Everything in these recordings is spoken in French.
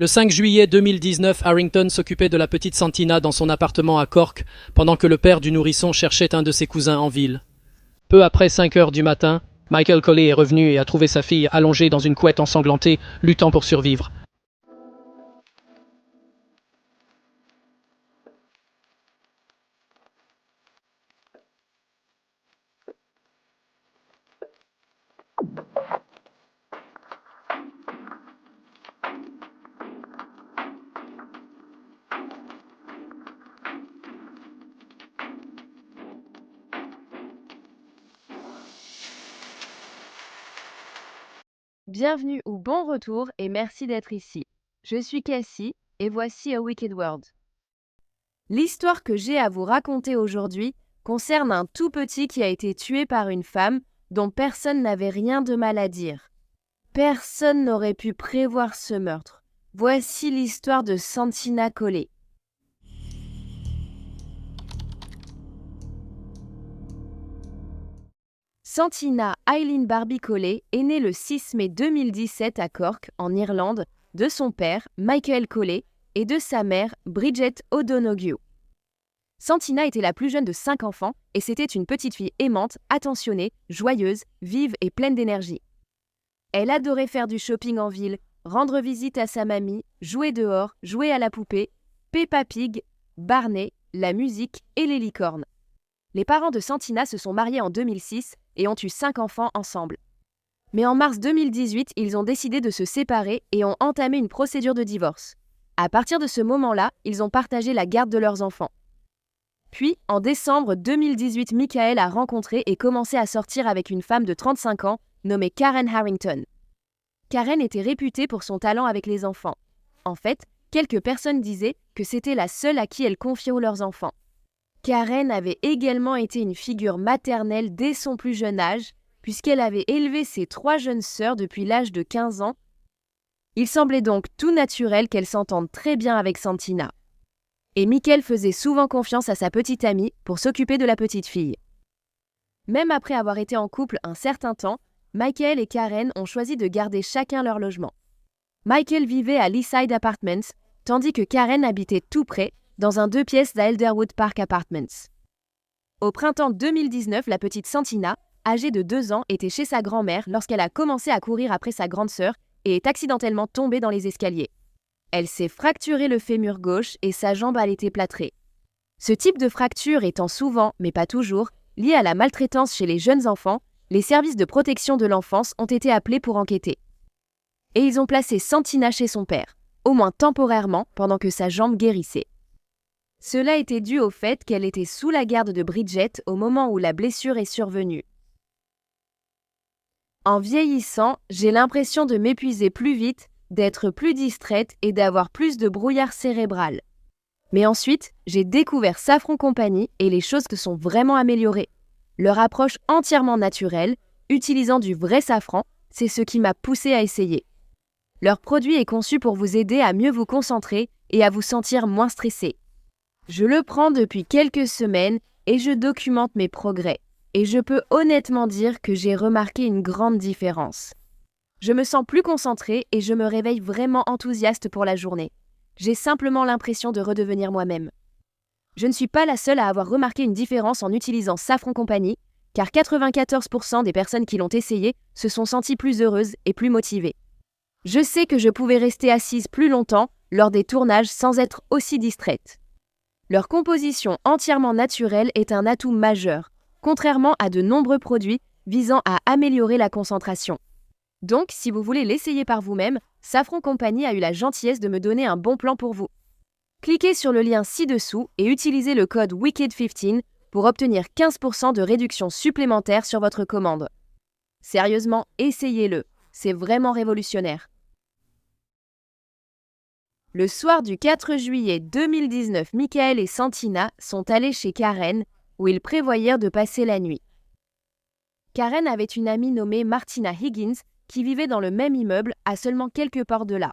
Le 5 juillet 2019, Harrington s'occupait de la petite Santina dans son appartement à Cork, pendant que le père du nourrisson cherchait un de ses cousins en ville. Peu après 5 heures du matin, Michael Colley est revenu et a trouvé sa fille allongée dans une couette ensanglantée, luttant pour survivre. Bienvenue ou bon retour et merci d'être ici. Je suis Cassie et voici A Wicked World. L'histoire que j'ai à vous raconter aujourd'hui concerne un tout petit qui a été tué par une femme dont personne n'avait rien de mal à dire. Personne n'aurait pu prévoir ce meurtre. Voici l'histoire de Santina Colley. Santina Eileen Barbie Colley est née le 6 mai 2017 à Cork, en Irlande, de son père, Michael Colley, et de sa mère, Bridget O'Donoghue. Santina était la plus jeune de 5 enfants et c'était une petite fille aimante, attentionnée, joyeuse, vive et pleine d'énergie. Elle adorait faire du shopping en ville, rendre visite à sa mamie, jouer dehors, jouer à la poupée, Peppa Pig, Barney, la musique et les licornes. Les parents de Santina se sont mariés en 2006 et ont eu 5 enfants ensemble. Mais en mars 2018, ils ont décidé de se séparer et ont entamé une procédure de divorce. À partir de ce moment-là, ils ont partagé la garde de leurs enfants. Puis, en décembre 2018, Michael a rencontré et commencé à sortir avec une femme de 35 ans nommée Karen Harrington. Karen était réputée pour son talent avec les enfants. En fait, quelques personnes disaient que c'était la seule à qui elle confiait leurs enfants. Karen avait également été une figure maternelle dès son plus jeune âge, puisqu'elle avait élevé ses 3 jeunes sœurs depuis l'âge de 15 ans. Il semblait donc tout naturel qu'elle s'entende très bien avec Santina. Et Michael faisait souvent confiance à sa petite amie pour s'occuper de la petite fille. Même après avoir été en couple un certain temps, Michael et Karen ont choisi de garder chacun leur logement. Michael vivait à Leaside Apartments, tandis que Karen habitait tout près, dans un 2 pièces à Elderwood Park Apartments. Au printemps 2019, la petite Santina, âgée de 2 ans, était chez sa grand-mère lorsqu'elle a commencé à courir après sa grande sœur et est accidentellement tombée dans les escaliers. Elle s'est fracturé le fémur gauche et sa jambe a été plâtrée. Ce type de fracture étant souvent, mais pas toujours, lié à la maltraitance chez les jeunes enfants, les services de protection de l'enfance ont été appelés pour enquêter. Et ils ont placé Santina chez son père, au moins temporairement pendant que sa jambe guérissait. Cela était dû au fait qu'elle était sous la garde de Bridget au moment où la blessure est survenue. En vieillissant, j'ai l'impression de m'épuiser plus vite, d'être plus distraite et d'avoir plus de brouillard cérébral. Mais ensuite, j'ai découvert Saffron Company et les choses se sont vraiment améliorées. Leur approche entièrement naturelle, utilisant du vrai safran, c'est ce qui m'a poussée à essayer. Leur produit est conçu pour vous aider à mieux vous concentrer et à vous sentir moins stressé. Je le prends depuis quelques semaines et je documente mes progrès. Et je peux honnêtement dire que j'ai remarqué une grande différence. Je me sens plus concentrée et je me réveille vraiment enthousiaste pour la journée. J'ai simplement l'impression de redevenir moi-même. Je ne suis pas la seule à avoir remarqué une différence en utilisant Saffron Company, car 94% des personnes qui l'ont essayé se sont senties plus heureuses et plus motivées. Je sais que je pouvais rester assise plus longtemps lors des tournages sans être aussi distraite. Leur composition entièrement naturelle est un atout majeur, contrairement à de nombreux produits visant à améliorer la concentration. Donc, si vous voulez l'essayer par vous-même, Saffron Company a eu la gentillesse de me donner un bon plan pour vous. Cliquez sur le lien ci-dessous et utilisez le code WICKED15 pour obtenir 15% de réduction supplémentaire sur votre commande. Sérieusement, essayez-le, c'est vraiment révolutionnaire. Le soir du 4 juillet 2019, Michael et Santina sont allés chez Karen, où ils prévoyèrent de passer la nuit. Karen avait une amie nommée Martina Higgins qui vivait dans le même immeuble à seulement quelques portes de là.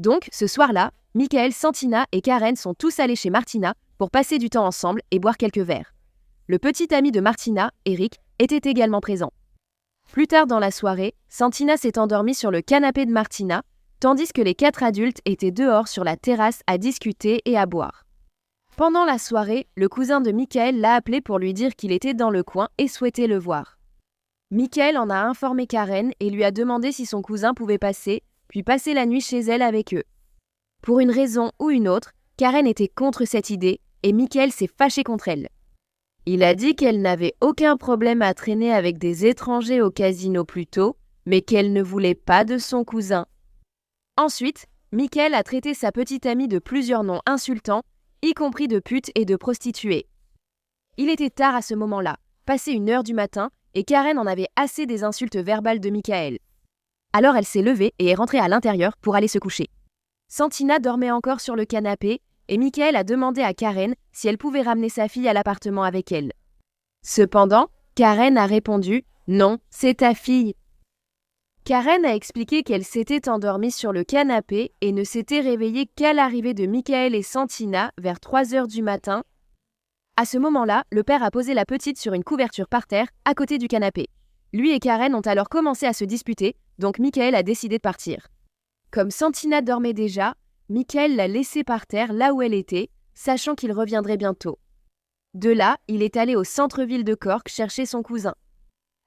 Donc, ce soir-là, Michael, Santina et Karen sont tous allés chez Martina pour passer du temps ensemble et boire quelques verres. Le petit ami de Martina, Eric, était également présent. Plus tard dans la soirée, Santina s'est endormie sur le canapé de Martina, tandis que les 4 adultes étaient dehors sur la terrasse à discuter et à boire. Pendant la soirée, le cousin de Michael l'a appelé pour lui dire qu'il était dans le coin et souhaitait le voir. Michael en a informé Karen et lui a demandé si son cousin pouvait passer, puis passer la nuit chez elle avec eux. Pour une raison ou une autre, Karen était contre cette idée et Michael s'est fâché contre elle. Il a dit qu'elle n'avait aucun problème à traîner avec des étrangers au casino plus tôt, mais qu'elle ne voulait pas de son cousin. Ensuite, Michael a traité sa petite amie de plusieurs noms insultants, y compris de pute et de prostituée. Il était tard à ce moment-là, passé 1h du matin, et Karen en avait assez des insultes verbales de Michael. Alors elle s'est levée et est rentrée à l'intérieur pour aller se coucher. Santina dormait encore sur le canapé, et Michael a demandé à Karen si elle pouvait ramener sa fille à l'appartement avec elle. Cependant, Karen a répondu « Non, c'est ta fille ». Karen a expliqué qu'elle s'était endormie sur le canapé et ne s'était réveillée qu'à l'arrivée de Michael et Santina vers 3h du matin. À ce moment-là, le père a posé la petite sur une couverture par terre, à côté du canapé. Lui et Karen ont alors commencé à se disputer, donc Michael a décidé de partir. Comme Santina dormait déjà, Michael l'a laissée par terre là où elle était, sachant qu'il reviendrait bientôt. De là, il est allé au centre-ville de Cork chercher son cousin.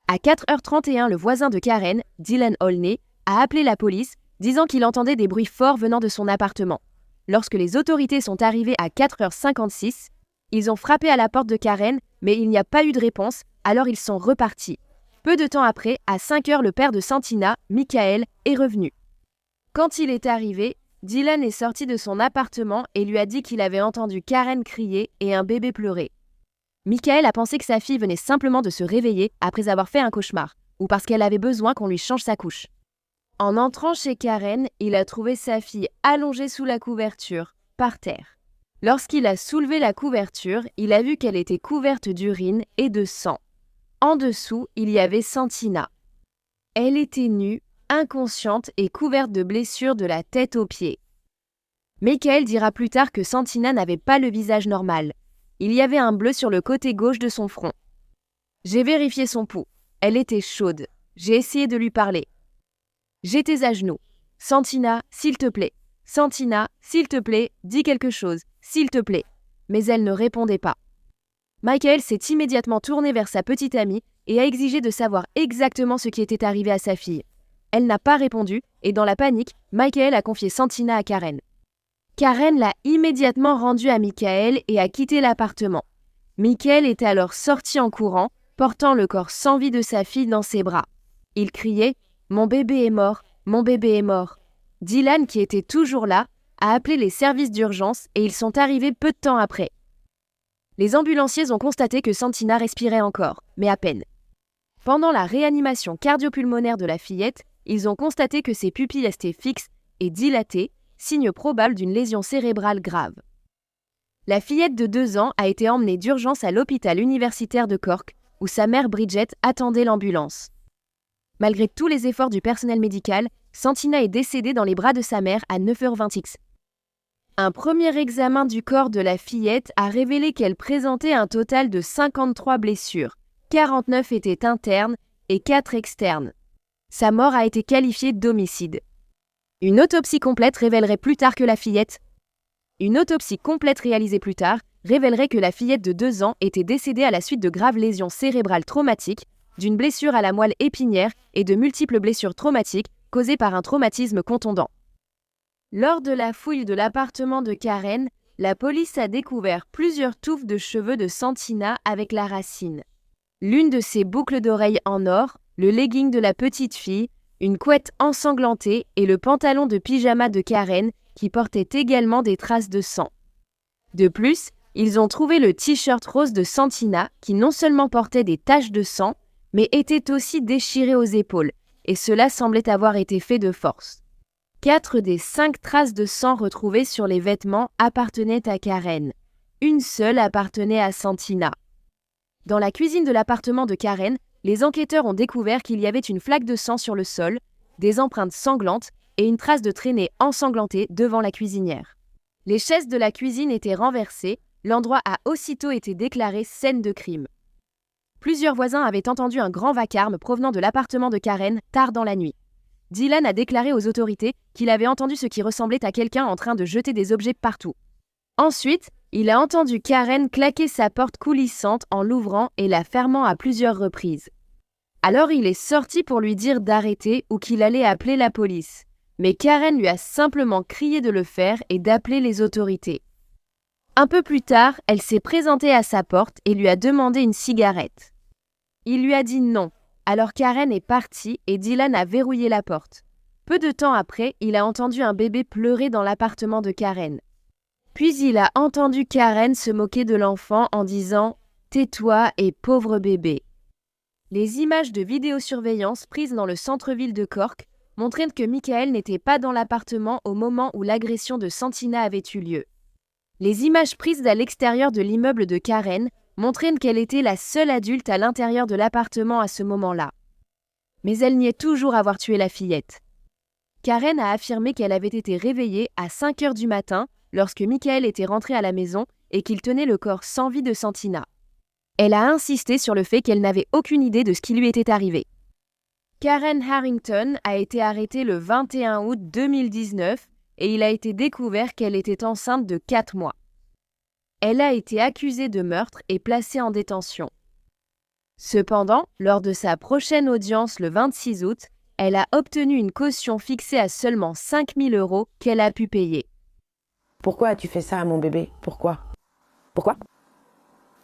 À 4h31, le voisin de Karen, Dylan Olney, a appelé la police, disant qu'il entendait des bruits forts venant de son appartement. Lorsque les autorités sont arrivées à 4h56, ils ont frappé à la porte de Karen, mais il n'y a pas eu de réponse, alors ils sont repartis. Peu de temps après, à 5h, le père de Santina, Michael, est revenu. Quand il est arrivé, Dylan est sorti de son appartement et lui a dit qu'il avait entendu Karen crier et un bébé pleurer. Michael a pensé que sa fille venait simplement de se réveiller après avoir fait un cauchemar, ou parce qu'elle avait besoin qu'on lui change sa couche. En entrant chez Karen, il a trouvé sa fille allongée sous la couverture, par terre. Lorsqu'il a soulevé la couverture, il a vu qu'elle était couverte d'urine et de sang. En dessous, il y avait Santina. Elle était nue, inconsciente et couverte de blessures de la tête aux pieds. Michael dira plus tard que Santina n'avait pas le visage normal. Il y avait un bleu sur le côté gauche de son front. J'ai vérifié son pouls. Elle était chaude. J'ai essayé de lui parler. J'étais à genoux. Santina, s'il te plaît. Santina, s'il te plaît, dis quelque chose. S'il te plaît. Mais elle ne répondait pas. Michael s'est immédiatement tourné vers sa petite amie et a exigé de savoir exactement ce qui était arrivé à sa fille. Elle n'a pas répondu et dans la panique, Michael a confié Santina à Karen. Karen l'a immédiatement rendue à Michael et a quitté l'appartement. Michael est alors sorti en courant, portant le corps sans vie de sa fille dans ses bras. Il criait « Mon bébé est mort, mon bébé est mort ». Dylan, qui était toujours là, a appelé les services d'urgence et ils sont arrivés peu de temps après. Les ambulanciers ont constaté que Santina respirait encore, mais à peine. Pendant la réanimation cardio-pulmonaire de la fillette, ils ont constaté que ses pupilles étaient fixes et dilatées, signe probable d'une lésion cérébrale grave. La fillette de 2 ans a été emmenée d'urgence à l'hôpital universitaire de Cork, où sa mère Bridget attendait l'ambulance. Malgré tous les efforts du personnel médical, Santina est décédée dans les bras de sa mère à 9h20. Un premier examen du corps de la fillette a révélé qu'elle présentait un total de 53 blessures, 49 étaient internes et 4 externes. Sa mort a été qualifiée d'homicide. Une autopsie complète révélerait plus tard que la fillette. Une autopsie complète réalisée plus tard révélerait que la fillette de 2 ans était décédée à la suite de graves lésions cérébrales traumatiques, d'une blessure à la moelle épinière et de multiples blessures traumatiques causées par un traumatisme contondant. Lors de la fouille de l'appartement de Karen, la police a découvert plusieurs touffes de cheveux de Santina avec la racine. L'une de ses boucles d'oreilles en or, le legging de la petite fille, une couette ensanglantée et le pantalon de pyjama de Karen qui portait également des traces de sang. De plus, ils ont trouvé le t-shirt rose de Santina qui non seulement portait des taches de sang, mais était aussi déchiré aux épaules, et cela semblait avoir été fait de force. 4 des 5 traces de sang retrouvées sur les vêtements appartenaient à Karen. Une seule appartenait à Santina. Dans la cuisine de l'appartement de Karen, les enquêteurs ont découvert qu'il y avait une flaque de sang sur le sol, des empreintes sanglantes et une trace de traînée ensanglantée devant la cuisinière. Les chaises de la cuisine étaient renversées, l'endroit a aussitôt été déclaré scène de crime. Plusieurs voisins avaient entendu un grand vacarme provenant de l'appartement de Karen tard dans la nuit. Dylan a déclaré aux autorités qu'il avait entendu ce qui ressemblait à quelqu'un en train de jeter des objets partout. Ensuite, il a entendu Karen claquer sa porte coulissante en l'ouvrant et la fermant à plusieurs reprises. Alors il est sorti pour lui dire d'arrêter ou qu'il allait appeler la police. Mais Karen lui a simplement crié de le faire et d'appeler les autorités. Un peu plus tard, elle s'est présentée à sa porte et lui a demandé une cigarette. Il lui a dit non. Alors Karen est partie et Dylan a verrouillé la porte. Peu de temps après, il a entendu un bébé pleurer dans l'appartement de Karen. Puis il a entendu Karen se moquer de l'enfant en disant « Tais-toi et pauvre bébé ». Les images de vidéosurveillance prises dans le centre-ville de Cork montraient que Michael n'était pas dans l'appartement au moment où l'agression de Santina avait eu lieu. Les images prises à l'extérieur de l'immeuble de Karen montraient qu'elle était la seule adulte à l'intérieur de l'appartement à ce moment-là. Mais elle niait toujours avoir tué la fillette. Karen a affirmé qu'elle avait été réveillée à 5 heures du matin lorsque Michael était rentré à la maison et qu'il tenait le corps sans vie de Santina. Elle a insisté sur le fait qu'elle n'avait aucune idée de ce qui lui était arrivé. Karen Harrington a été arrêtée le 21 août 2019 et il a été découvert qu'elle était enceinte de 4 mois. Elle a été accusée de meurtre et placée en détention. Cependant, lors de sa prochaine audience le 26 août, elle a obtenu une caution fixée à seulement 5 000 € qu'elle a pu payer. Pourquoi as-tu fait ça à mon bébé? Pourquoi? Pourquoi?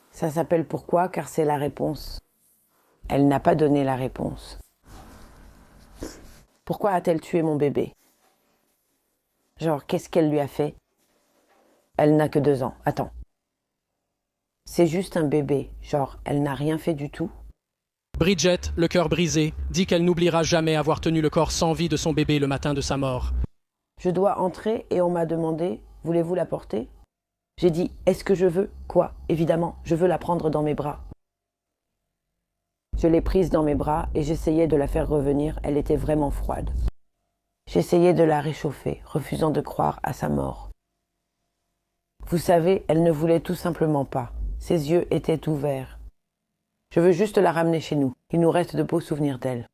Ça s'appelle pourquoi car c'est la réponse. Elle n'a pas donné la réponse. Pourquoi a-t-elle tué mon bébé? Genre, qu'est-ce qu'elle lui a fait? Elle n'a que 2 ans. Attends. C'est juste un bébé. Genre, elle n'a rien fait du tout. Bridget, le cœur brisé, dit qu'elle n'oubliera jamais avoir tenu le corps sans vie de son bébé le matin de sa mort. Je dois entrer et on m'a demandé, voulez-vous la porter? J'ai dit, est-ce que je veux? Quoi? Évidemment, je veux la prendre dans mes bras. Je l'ai prise dans mes bras et j'essayais de la faire revenir, elle était vraiment froide. J'essayais de la réchauffer, refusant de croire à sa mort. Vous savez, elle ne voulait tout simplement pas. Ses yeux étaient ouverts. Je veux juste la ramener chez nous. Il nous reste de beaux souvenirs d'elle.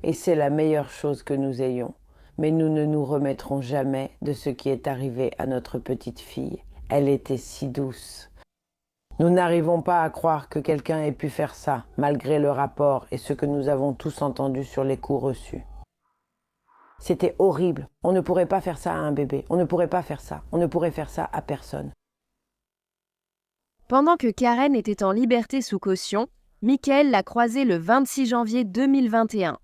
Et c'est la meilleure chose que nous ayons. Mais nous ne nous remettrons jamais de ce qui est arrivé à notre petite fille. Elle était si douce. Nous n'arrivons pas à croire que quelqu'un ait pu faire ça, malgré le rapport et ce que nous avons tous entendu sur les coups reçus. C'était horrible. On ne pourrait pas faire ça à un bébé. On ne pourrait pas faire ça. On ne pourrait faire ça à personne. Pendant que Karen était en liberté sous caution, Michael l'a croisée le 26 janvier 2021.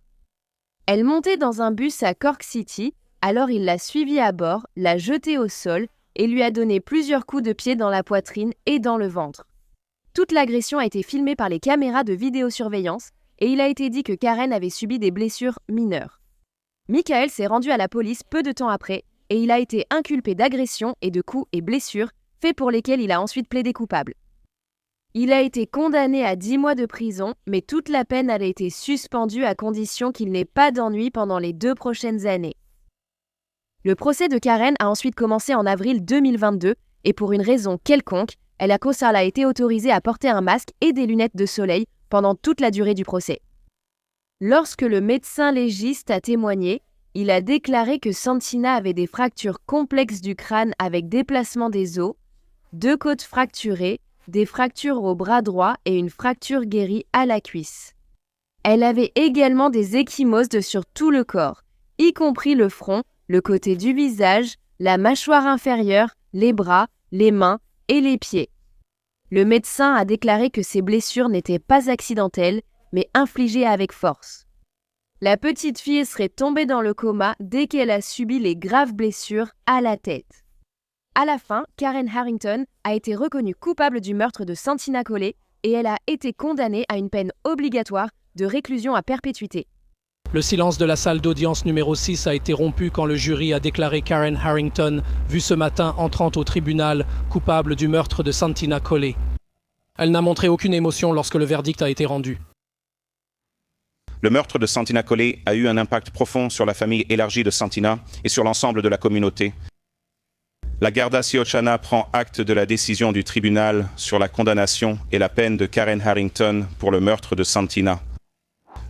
Elle montait dans un bus à Cork City, alors il l'a suivie à bord, l'a jetée au sol et lui a donné plusieurs coups de pied dans la poitrine et dans le ventre. Toute l'agression a été filmée par les caméras de vidéosurveillance et il a été dit que Karen avait subi des blessures mineures. Michael s'est rendu à la police peu de temps après et il a été inculpé d'agression et de coups et blessures, faits pour lesquels il a ensuite plaidé coupable. Il a été condamné à 10 mois de prison, mais toute la peine a été suspendue à condition qu'il n'ait pas d'ennui pendant les 2 prochaines années. Le procès de Karen a ensuite commencé en avril 2022 et pour une raison quelconque, elle a été autorisée à porter un masque et des lunettes de soleil pendant toute la durée du procès. Lorsque le médecin légiste a témoigné, il a déclaré que Santina avait des fractures complexes du crâne avec déplacement des os, 2 côtes fracturées, des fractures au bras droit et une fracture guérie à la cuisse. Elle avait également des ecchymoses sur tout le corps, y compris le front, le côté du visage, la mâchoire inférieure, les bras, les mains et les pieds. Le médecin a déclaré que ces blessures n'étaient pas accidentelles, mais infligées avec force. La petite fille serait tombée dans le coma dès qu'elle a subi les graves blessures à la tête. À la fin, Karen Harrington a été reconnue coupable du meurtre de Santina Collet et elle a été condamnée à une peine obligatoire de réclusion à perpétuité. Le silence de la salle d'audience numéro 6 a été rompu quand le jury a déclaré Karen Harrington, vue ce matin entrant au tribunal, coupable du meurtre de Santina Collet. Elle n'a montré aucune émotion lorsque le verdict a été rendu. Le meurtre de Santina Collet a eu un impact profond sur la famille élargie de Santina et sur l'ensemble de la communauté. La Garda Síochána prend acte de la décision du tribunal sur la condamnation et la peine de Karen Harrington pour le meurtre de Santina.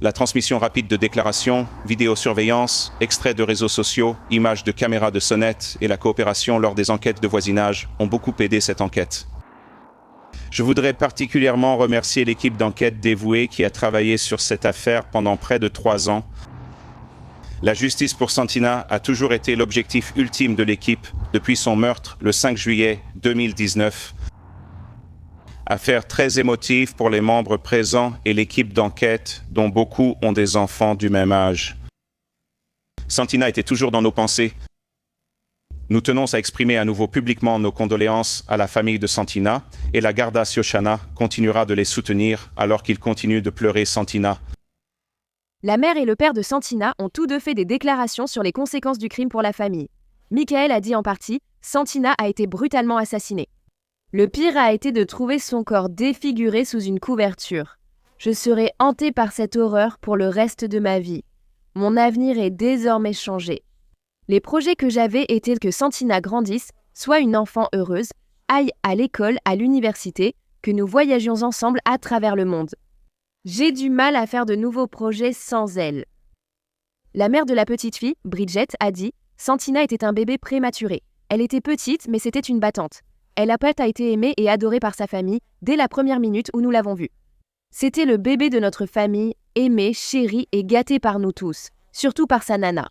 La transmission rapide de déclarations, vidéosurveillance, extraits de réseaux sociaux, images de caméras de sonnettes et la coopération lors des enquêtes de voisinage ont beaucoup aidé cette enquête. Je voudrais particulièrement remercier l'équipe d'enquête dévouée qui a travaillé sur cette affaire pendant près de 3 ans. La justice pour Santina a toujours été l'objectif ultime de l'équipe depuis son meurtre le 5 juillet 2019. Affaire très émotive pour les membres présents et l'équipe d'enquête, dont beaucoup ont des enfants du même âge. Santina était toujours dans nos pensées. Nous tenons à exprimer à nouveau publiquement nos condoléances à la famille de Santina et la Garda Síochána continuera de les soutenir alors qu'ils continuent de pleurer Santina. La mère et le père de Santina ont tous deux fait des déclarations sur les conséquences du crime pour la famille. Michael a dit en partie « Santina a été brutalement assassinée ». Le pire a été de trouver son corps défiguré sous une couverture. Je serai hantée par cette horreur pour le reste de ma vie. Mon avenir est désormais changé. Les projets que j'avais étaient que Santina grandisse, soit une enfant heureuse, aille à l'école, à l'université, que nous voyagions ensemble à travers le monde. J'ai du mal à faire de nouveaux projets sans elle. La mère de la petite fille, Bridget, a dit « Santina était un bébé prématuré. Elle était petite, mais c'était une battante. Elle a été aimée et adorée par sa famille dès la première minute où nous l'avons vue. C'était le bébé de notre famille, aimé, chéri et gâté par nous tous, surtout par sa nana.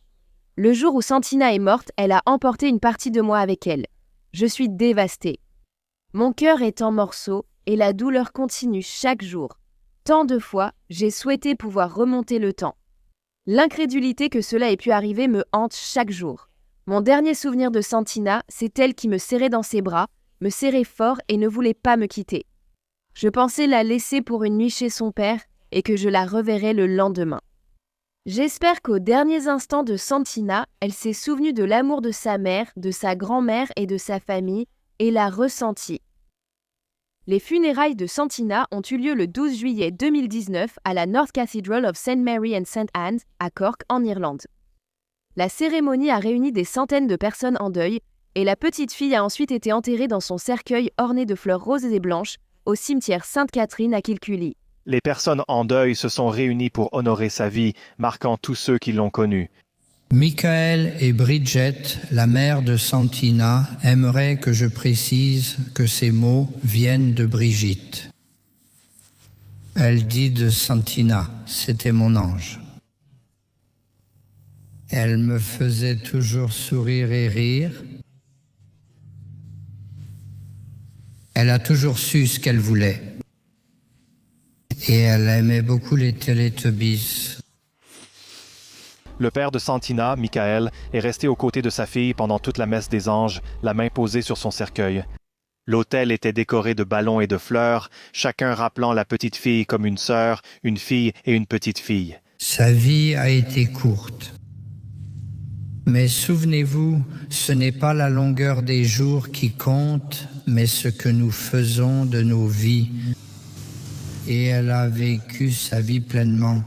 Le jour où Santina est morte, elle a emporté une partie de moi avec elle. Je suis dévastée. Mon cœur est en morceaux et la douleur continue chaque jour. Tant de fois, j'ai souhaité pouvoir remonter le temps. L'incrédulité que cela ait pu arriver me hante chaque jour. Mon dernier souvenir de Santina, c'est elle qui me serrait dans ses bras, me serrait fort et ne voulait pas me quitter. Je pensais la laisser pour une nuit chez son père et que je la reverrais le lendemain. J'espère qu'aux derniers instants de Santina, elle s'est souvenue de l'amour de sa mère, de sa grand-mère et de sa famille et l'a ressenti. Les funérailles de Santina ont eu lieu le 12 juillet 2019 à la North Cathedral of St. Mary and St. Anne à Cork, en Irlande. La cérémonie a réuni des centaines de personnes en deuil et la petite fille a ensuite été enterrée dans son cercueil orné de fleurs roses et blanches au cimetière Sainte-Catherine à Kilcully. Les personnes en deuil se sont réunies pour honorer sa vie, marquant tous ceux qui l'ont connue. Michael et Bridget, la mère de Santina, aimeraient que je précise que ces mots viennent de Brigitte. Elle dit de Santina, c'était mon ange. Elle me faisait toujours sourire et rire. Elle a toujours su ce qu'elle voulait. Et elle aimait beaucoup les Teletubbies. Le père de Santina, Michael, est resté aux côtés de sa fille pendant toute la messe des anges, la main posée sur son cercueil. L'autel était décoré de ballons et de fleurs, chacun rappelant la petite fille comme une sœur, une fille et une petite fille. Sa vie a été courte. Mais souvenez-vous, ce n'est pas la longueur des jours qui compte, mais ce que nous faisons de nos vies. Et elle a vécu sa vie pleinement.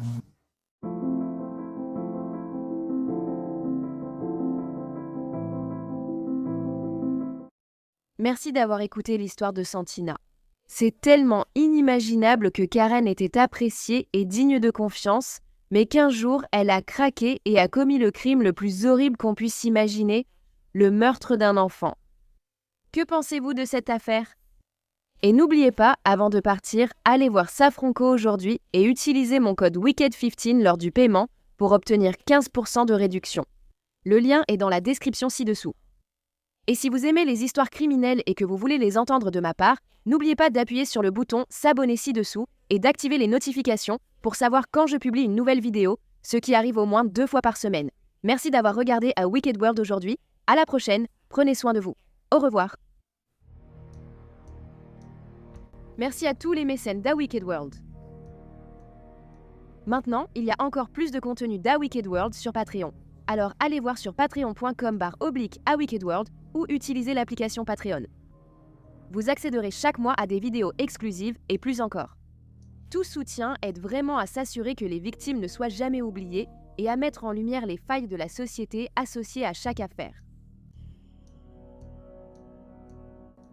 Merci d'avoir écouté l'histoire de Santina. C'est tellement inimaginable que Karen était appréciée et digne de confiance, mais qu'un jour, elle a craqué et a commis le crime le plus horrible qu'on puisse imaginer, le meurtre d'un enfant. Que pensez-vous de cette affaire ? Et n'oubliez pas, avant de partir, allez voir Safranco aujourd'hui et utilisez mon code WICKED15 lors du paiement pour obtenir 15% de réduction. Le lien est dans la description ci-dessous. Et si vous aimez les histoires criminelles et que vous voulez les entendre de ma part, n'oubliez pas d'appuyer sur le bouton s'abonner ci-dessous et d'activer les notifications pour savoir quand je publie une nouvelle vidéo, ce qui arrive au moins 2 fois par semaine. Merci d'avoir regardé à Wicked World aujourd'hui. À la prochaine, prenez soin de vous. Au revoir. Merci à tous les mécènes d'A Wicked World. Maintenant, il y a encore plus de contenu d'A Wicked World sur Patreon. Alors allez voir sur patreon.com/A Wicked World ou utilisez l'application Patreon. Vous accéderez chaque mois à des vidéos exclusives et plus encore. Tout soutien aide vraiment à s'assurer que les victimes ne soient jamais oubliées et à mettre en lumière les failles de la société associées à chaque affaire.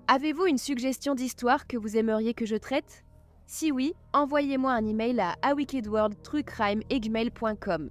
Avez-vous une suggestion d'histoire que vous aimeriez que je traite ? Si oui, envoyez-moi un email à awickedworldtruecrime@gmail.com.